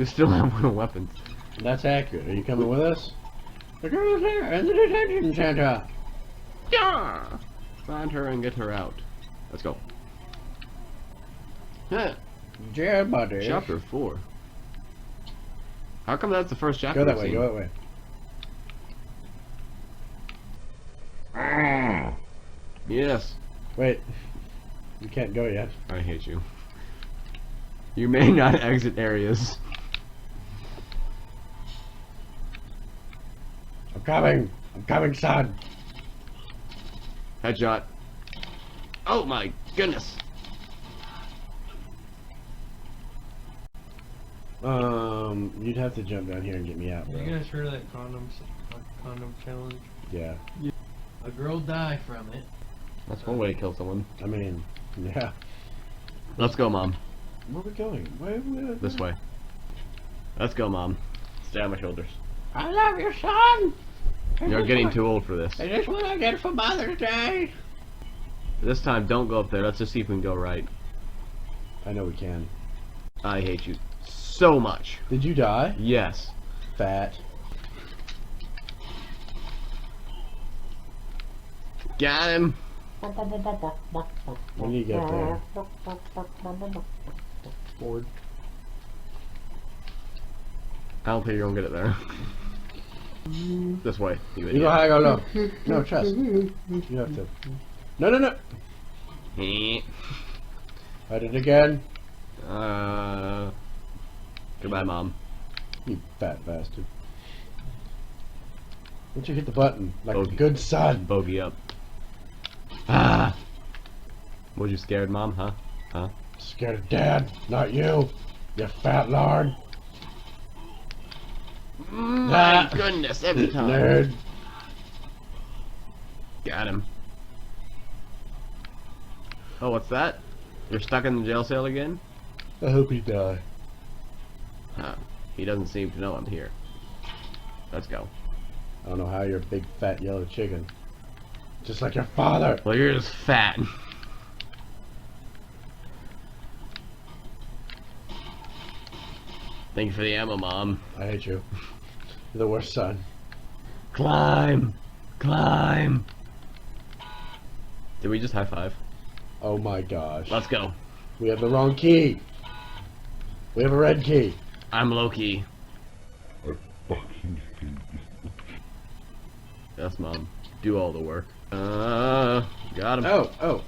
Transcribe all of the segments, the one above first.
You still have no weapons. That's accurate. Are you coming with us? The girl's here in the detention center. Yeah! Find her and get her out. Let's go. Huh. Yeah, buddy. Chapter 4. How come that's the first chapter? Go that we've way, seen? go that way. Ah. Yes. Wait. You can't go yet. I hate you. You may not exit areas. I'm coming. I'm coming, son. Headshot. Oh my goodness. You'd have to jump down here and get me out, bro. You guys heard of that condom challenge? Yeah. A girl died from it. That's one way to kill someone. I mean, yeah. Let's go, Mom. Where are we going? Where? This way. Let's go, Mom. Stay on my shoulders. I love you, son. You're getting too old for this. Is this what I get for Mother's Day? This time, don't go up there. Let's just see if we can go right. I know we can. I hate you so much. Did you die? Yes. Fat. Got him. When do you get there? Forward. I don't think you're gonna get it there. This way, you You idiot. go high, go low. No, trust. You have to. No, no, no. Hide it again. Goodbye, Mom. You fat bastard. Why don't you hit the button like a Bogey. good son? Bogey up. Ah! Was you scared, Mom? Huh? Huh? Scared of Dad, not you. You fat lard. My goodness, every time. Nerd. Got him. Oh, what's that? You're stuck in the jail cell again? I hope you die. Huh. He doesn't seem to know I'm here. Let's go. I don't know how you're a big fat yellow chicken. Just like your father. Well, you're just fat. Thank you for the ammo, Mom. I hate you. You're the worst son. Climb! Climb! Did we just high five? Oh my gosh. Let's go. We have the wrong key. We have a red key. I'm Loki. Yes, Mom. Do all the work. Got him. Oh.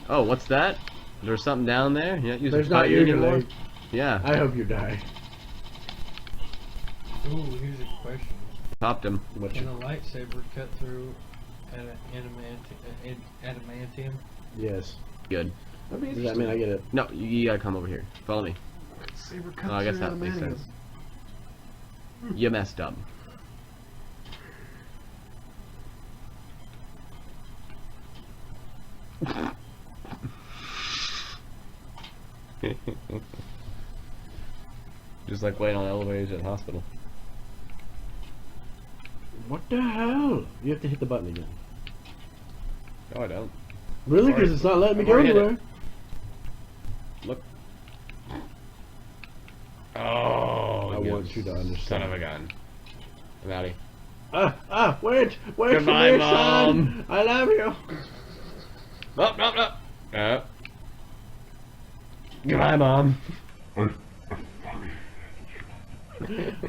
Oh, what's that? There's something down there? You're not using There's not fire you anymore? today. Yeah. I hope you die. Ooh, here's a question. Popped him. What Can you? a lightsaber cut through adamantium? Yes. Good. Does that mean I get it? No, you gotta come over here. Follow me. Saber Oh, I guess that makes sense. You messed up. Just like waiting on elevators at the hospital. What the hell? You have to hit the button again. No, I don't. Really? Alright. Because it's not letting me I've go already hit it. anywhere. Look. Oh, I want you to understand. Son of a gun. I'm outie. Wait for Goodbye, me, Mom. son. I love you. No. Goodbye, Mom.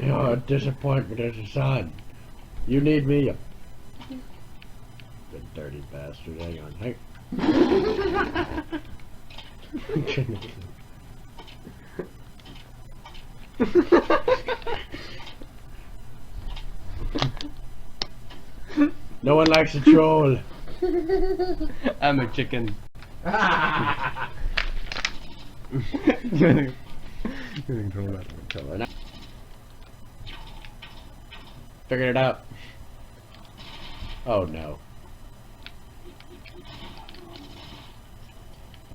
You're a disappointment as a son. You need me, you dirty bastard. Hang on. No one likes a troll. I'm a chicken. Figured it out. Oh no.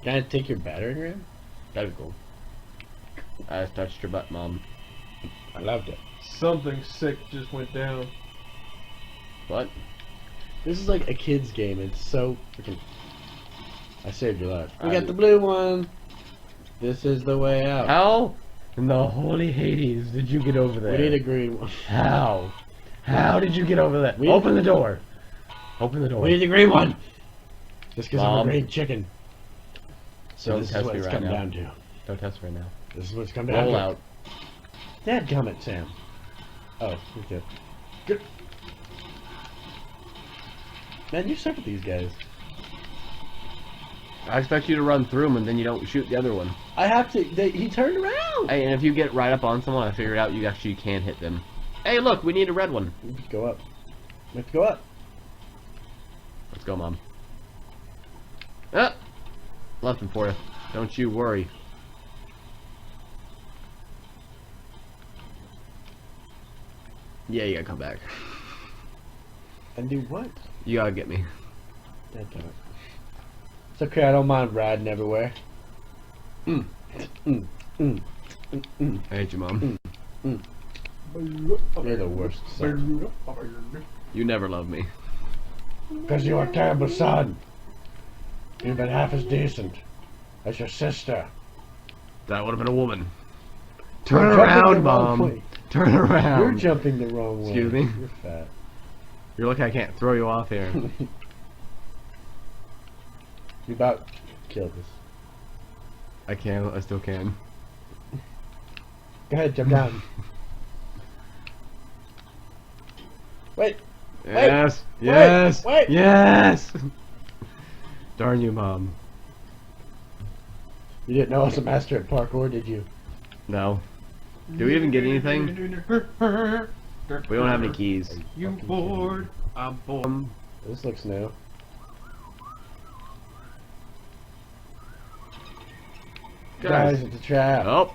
Can I take your battering ram? That'd be cool. I just touched your butt, Mom. I loved it. Something sick just went down. What? This is like a kid's game. It's so freaking. I saved your life. We got the blue one. This is the way out. How in the holy Hades did you get over there? We need a green one. How? How did you get over there? We- Open the door. Open the door. We need a green one. Just because I'm a Mom. green chicken. So Don't this is test what me it's right come now. down to. Don't test right now. This is what it's come down Roll to. out. Dadgummit, Sam. Oh, okay. Good. Man, you suck at these guys. I expect you to run through them and then you don't shoot the other one. I have to. He turned around. Hey, and if you get right up on someone, I figured out you actually can hit them. Hey, look, we need a red one. Go up. Let's go up. Let's go, Mom. Ah! Left him for you. Don't you worry. Yeah, you gotta come back. And do what? You gotta get me. Dadgummit. It's okay. I don't mind riding everywhere. I hate you, Mom. You're the worst son. You never loved me. Because you're a terrible son. You've been half as decent as your sister. That would have been a woman. Turn You're jumping around, the wrong Mom. way. Turn around. You're jumping the wrong way. Excuse me? You're fat. You're lucky I can't throw you off here. You about killed us. I can. I still can. Go ahead, jump down. Wait. Yes. Yes. wait. Yes. Darn you, Mom. You didn't know I was a master at parkour, did you? No. Do we even get anything? We don't have any keys. You Fucking bored? I'm bored. This looks new. Guys, it's a trap. Oh.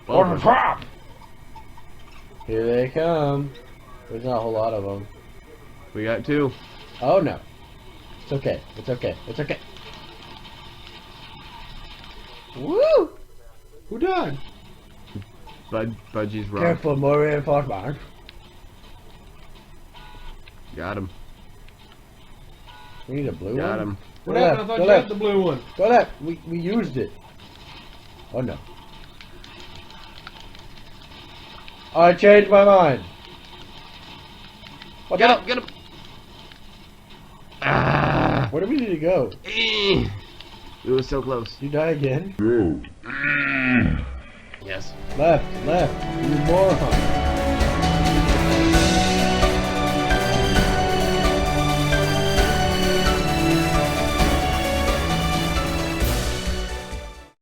Or a Well, trap! Here they come. There's not a whole lot of them. we got two. Oh no. It's okay. It's okay. It's okay. Woo! Who died? Budgie's rock. Careful, more reinforcements. Got him. We need a blue Got one. him. What Go happened? I left, thought go you had left. the blue one. Go left. We used it. Oh no. I changed my mind. What Get the- him! Get him! Ah! Where do we need to go? Eh. We were so close. You die again? Yes. Left, left. You moron.